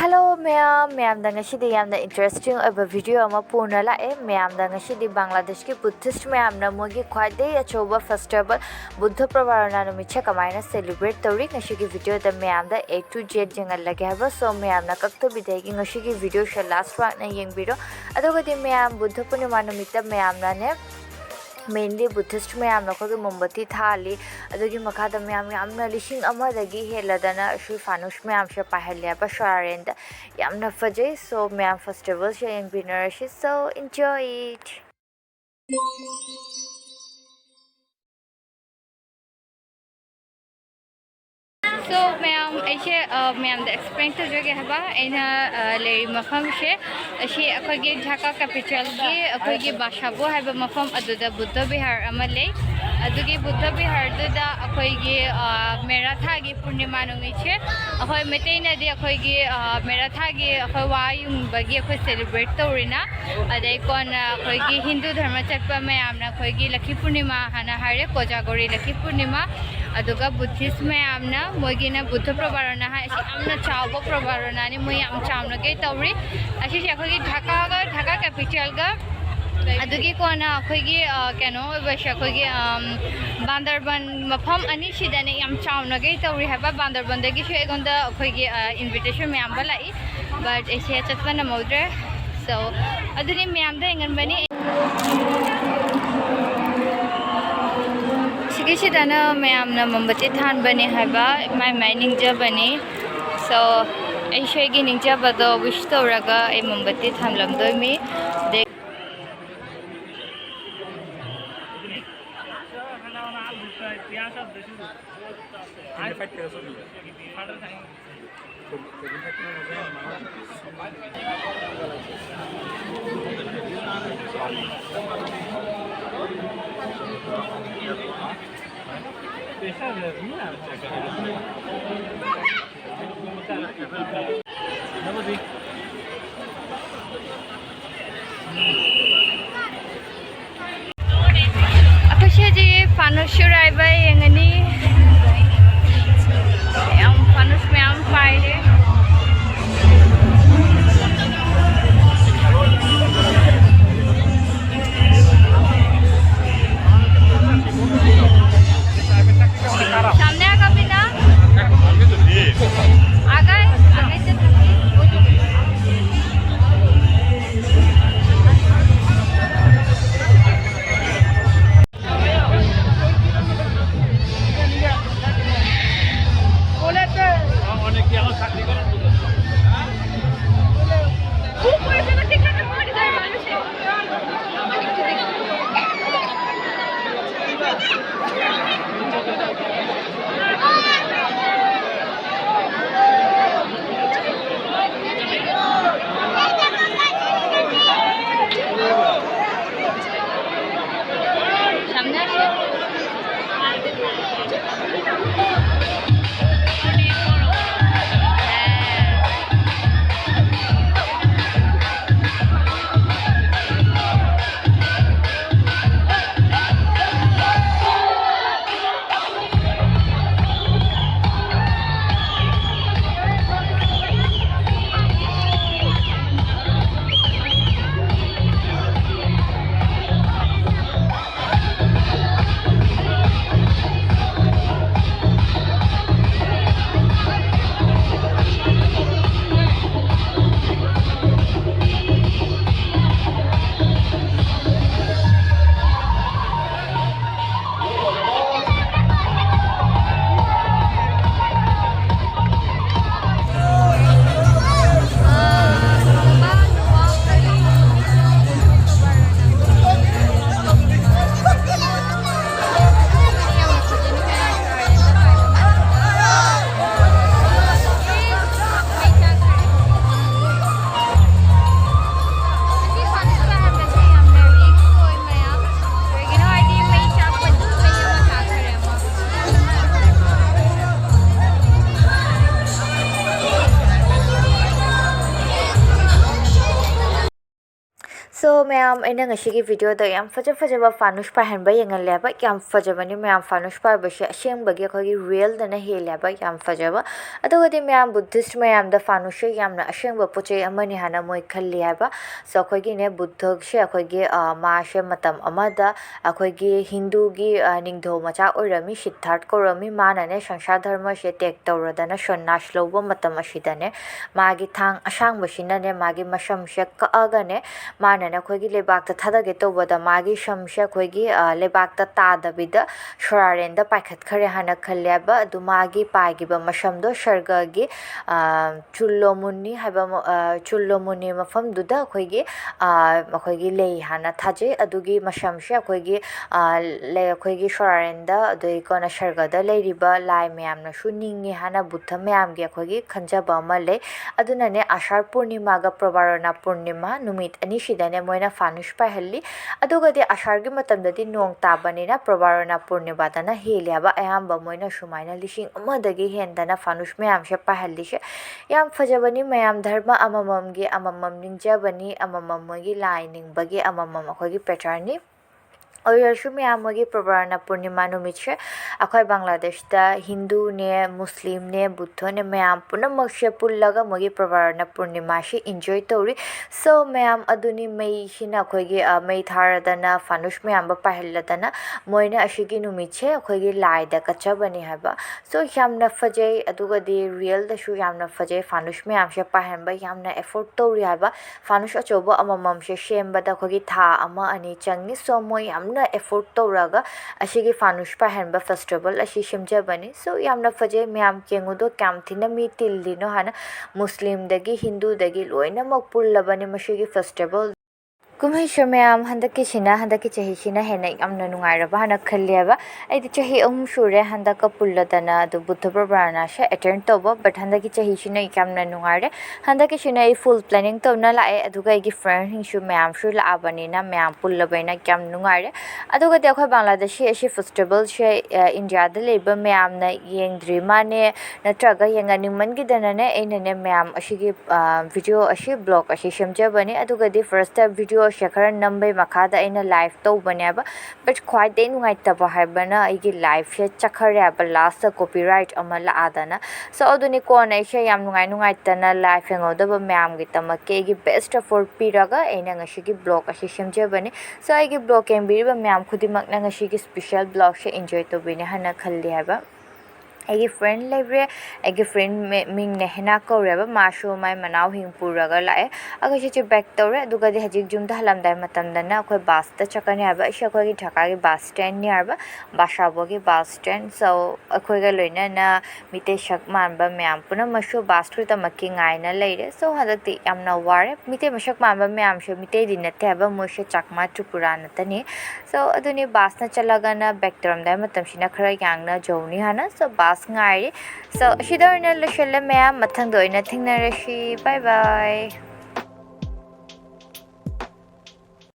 Hello ma'am da ngasi yamna interesting aba video ama purna la e ma'am da ngasi Bangladesh ki Buddhist ma'am na mogi khwadai achoba festival Buddha Probarona no micha kamaina celebrate tawri ngasi ki video da ma'am da A to Z jangal lage haba so ma'am na kakto bidai ki ngasi ki video sha last part na yengbiro adoga di ma'am Buddha Purnima no mitta ma'am na ne mainly Buddhist ma'am नखोगे मोमबत्ती थाली अदुगी मखादा ma'am यामना लिशिंग अमदगी हेलदना श्री फानुस मैम से पाहलिया बशारेंद यामना फजे so मैम फेस्टिवल से यंग so enjoy it. So ma'am ऐसे मैम द एक्सप्लेन तो जो है बा इना ले मफम से ऐसे अखोगे ढाका कैपिटल की अखोगे बाशाबो है बा मफम अदुदा बुद्ध विहार अमले अदुगे बुद्ध विहार दुदा अखोगे मेराथा की पूर्णिमा नुमिचे अखोय मेटेना दे अखोगे मेराथा की अखोय वायुं बगी अखोय सेलिब्रेट तोरिना अदे कोन अखोगे हिंदू धर्म चटपा मैम ना अखोगे लकी पूर्णिमा हना हारे कोजागोरी लकी पूर्णिमा अदुगा बुद्धिस्ट मैम ना मोगिना बुद्ध प्रबारना है ऐसे चावो प्रबारना ने मैं चावना के तौरी ऐसे अखोगी ढाका कैपिटल का अदुगी कोना अखोगी केनो बस अखोगी बांदरबन मफम अनी सिदाने याम चावना के तौरी है बा बांदरबन दगी शो एगोंदा अखोगी इनविटेशन मैम बलाई बट ऐसे चटपा नमोद्रे सो अदुनी मैम दा इंगन बनी सिगिसिदाना मैम ना मोमबत्ती थान बने है बा माई निंजा बने सो ऐसे की निंजा बदो विश तौरगा ए मोमबत्ती थान लमदोय मी दे Aku ji fanus surai bay yang ini yang fanus meam fire सामने आगा बिना आगा से So मैम अना ngasi video da yam fajaba fanush pahanba yengal ba yam fajaba ni ma'am fanush pa ba sheng bagi khoi real da na hele ba yam fajaba adogadi ma'am buddhist ma'am da fanush yam na sheng ba poche amani hana moi khalli ba so khoi gi ne buddha she khoi gi ma she matam amada khoi gi hindu gi ningdho macha oirami siddharth korami mana ne sangsar dharma she tek tawra na sannyas loba matam ashida ne magi thang asang basina ne magi masam she ka aga ne मानना अखोगी लेबाक थादगे तौबदा मागी शमशे अखोगी लेबाक तादबिदा शरारेंदा पाइखत खरे हाना खल्लेबा अदु मागी पाइगिबा मशमदो शर्गगी चुल्लोमुनि हाबा चुल्लोमुनि मफम दुदा अखोगी ले हाना थाजे अदुगी मशमशे अखोगी ले अखोगी शरारेंदा अदुई कोना शर्गदा लेरिबा लाई म्यामना शुनिंगी हाना बुद्ध म्यामगे अखोगी खंजबा अमा ले अदुनाने आषाढ़ पूर्णिमा गा प्रबारना पूर्णिमा नुमित अनिशिदने मोइना फानुष पाहल्ली अदुगदि आषाढ़गी मतमददि नोंग ताबनिना प्रबारना पूर्णिमादना हेलियाबा अयाम्बा मोइना सुमाइना लिशिंग अमदगी हेंदना फानुष मयामशे पाहल्लिशे याम फजबनी मयाम धर्म अमममगी अममम निंगजबनी अममम मोगी लाई निंगबगी अममम अखोगी पैटर्नी और मैम मोगी प्रबारना पूर्णिमा नुमितसे अखोई बांग्लादेश दा हिंदू ने मुस्लिम ने बुद्ध ने मैम पुनमक्से पुल्लगा मोगी प्रबारना पूर्णिमा से एंजॉय तौरी सो मैम अदुनी मई सिना अखोगी मई थारदना फानुष मैम बा पाहल्लदना मोइना अशिगी नुमितसे अखोगी लाइदा कचबनी हाबा सो यामना फजे अदुगदि रियल दशु यामना फजे फानुष मैम से पाहनबा यामना एफोर्ट तौरी हाबा फानुष अचोबो अममम से शेमबदा अखोगी था अमा अनि चंगनी सो मोय यामना एफोर्ट तौरगा अशिगी फानुष पाहनबा फेस्टिवल अशी शिमजबनी सो यामना फजे मैम केंगुदो क्याम थिना मी तिल्लिनो हाना मुस्लिम दगी हिंदू दगी लोइनमक पुल्लबनी मशिगी फेस्टिवल कुमैशो मैम हंदकी चहीसिना हेना यामना नुंगाइरबा हाना खल्लियाबा आइदि चही अहम सुरे हंदका पुल्लदना दु बुद्ध प्रबारना से अटेंड तौबा बट हंदकी चहीसिना यामना नुंगाइरे हंदकी सिना आई फुल प्लानिंग तौना लाए अदुगा आइगी फ्रेंड हिंसु मैम सु लाबनिना मैम पुल्लबैना याम नुंगाइरे अदुगा दे अखोय बांग्लादेशी अशी फेस्टिवल से इंडिया दा लेबा मैम ना येंद्रि माने नत्रगा येंगानिंगमनगिदनाने ऐनने मैम अशिगी वीडियो अशी ब्लॉग अशी सेमजबनी अदुगा दे फर्स्ट वीडियो खर नंबे मखादा अना लाइव तौबनेबा बट ख्वाइदे नुंगाइतबा हाइबना आइगी लाइव से चखरेबा लास्ट कॉपीराइट अमा लादना सो अदुनी कोन ऐसे याम नुंगाइतना लाइव हेंगोदबा मैम गी तमके आइगी बेस्ट एफोर्ट पीरगा ऐना ngasiगी ब्लॉग असी सेमजेबनी सो आइगी ब्लॉग एंबिरिबा मैम खुदिमकना ngasiगी स्पेशल ब्लॉग से एंजॉय तौबिने हना खल्ली हाबा आइगी फ्रेंड लेब्रे आइगी फ्रेंड मिंग ने हेना कौरेबा मासु माय मनाव हिंग पुरगा लाए अगसे चे बैक तौरे दुगदि हजिक जुमदा हलमदाय मतमदना अखोय बास ता चकने हाबा इसे अखोय ढाका गी बास स्टैंड नियारबा बासाबोगी बास स्टैंड सो अखोय गा लोइना ना मिते शक मानबा मैम पुना मसु बास थ्रु तमकी गायना लेरे सो हदति यामना वारे मिते मशक मानबा मैम से मिते दिनते हाबा मोशे चकमा त्रिपुरा नतनी सो अदुनी बास ना चलगाना बैक तरमदाय मतमसिना खरा यांगना जौनी हाना सो बास ngairi so shida oina loshelle ma'am मथंग दोइना थिंगनरशी बाय बाय